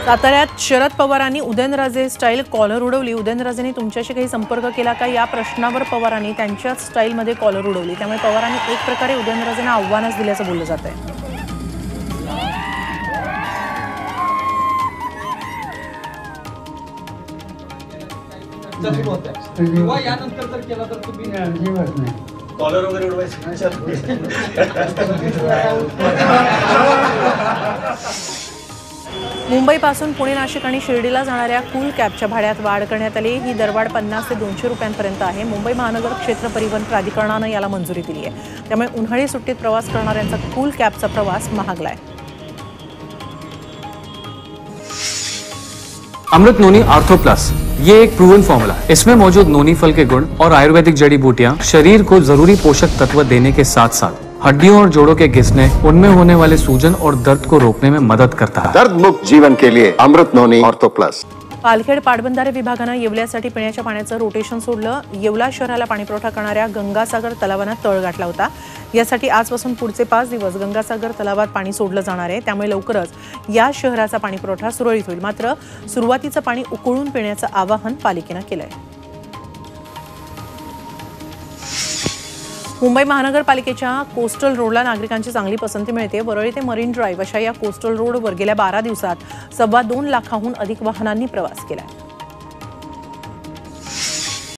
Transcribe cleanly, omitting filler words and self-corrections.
साताऱ्यात शरद पवारांनी Udayanraje style collar उडवली। उदयनराजेंनी तुमच्याशी काही संपर्क केला का या प्रश्नावर पवारांनी त्यांच्याच स्टाईलमध्ये कॉलर उडवली। त्यामुळे पवारांनी एक प्रकारे उदयनराजेंना आव्हानच दिल्याचं बोललं जात आहे। किंवा यानंतर जर केला तर तुम्ही अजिबात नाही कॉलर वगैरे उडवायचं। मुंबईपासून पुणे, नाशिक आणि शिर्डीला जाणाऱ्या कूल कॅबच्या भाड्यात वाढ करण्यात आली। ही दरवाढ 50 ते 200 रुपयांपर्यंत आहे। मुंबई महानगर क्षेत्र परिवहन प्राधिकरणानं याला मंजुरी दिली आहे। त्यामुळे उन्हाळी सुट्टीत प्रवास करणाऱ्यांचा कूल कॅबचा प्रवास महागलाय। अमृत नोनी आर्थो प्लस ये एक प्रूवन फॉर्मूला है। इसमें मौजूद नोनी फल के गुण और आयुर्वेदिक जड़ी बूटियां शरीर को जरूरी पोषक तत्व देने के साथ साथ हड्डियों और जोड़ों के घिसने, उनमें होने वाले सूजन और दर्द को रोकने में मदद करता है। दर्द मुक्त जीवन के लिए अमृत नोनी आर्थो प्लस। पालखेड पाटबंधारे विभागानं येवल्यासाठी पिण्याच्या पाण्याचं रोटेशन सोडलं। येवला शहराला पाणीपुरवठा करणाऱ्या गंगासागर तलावानं तळ गाठला होता। यासाठी आजपासून पुढचे 5 दिवस गंगासागर तलावात पाणी सोडलं जाणार आहे। त्यामुळे लवकरच या शहराचा पाणीपुरवठा सुरळीत होईल। मात्र सुरुवातीचं पाणी उकळून पिण्याचं आवाहन पालिकेनं केलंय। मुंबई महानगरपालिकेच्या कोस्टल रोडला नागरिकांची चांगली पसंती मिळते। वरळी ते मरीन ड्राईव्ह अशा या कोस्टल रोडवर गेल्या 12 दिवसात 2.25 लाखाहून अधिक वाहनांनी प्रवास केला।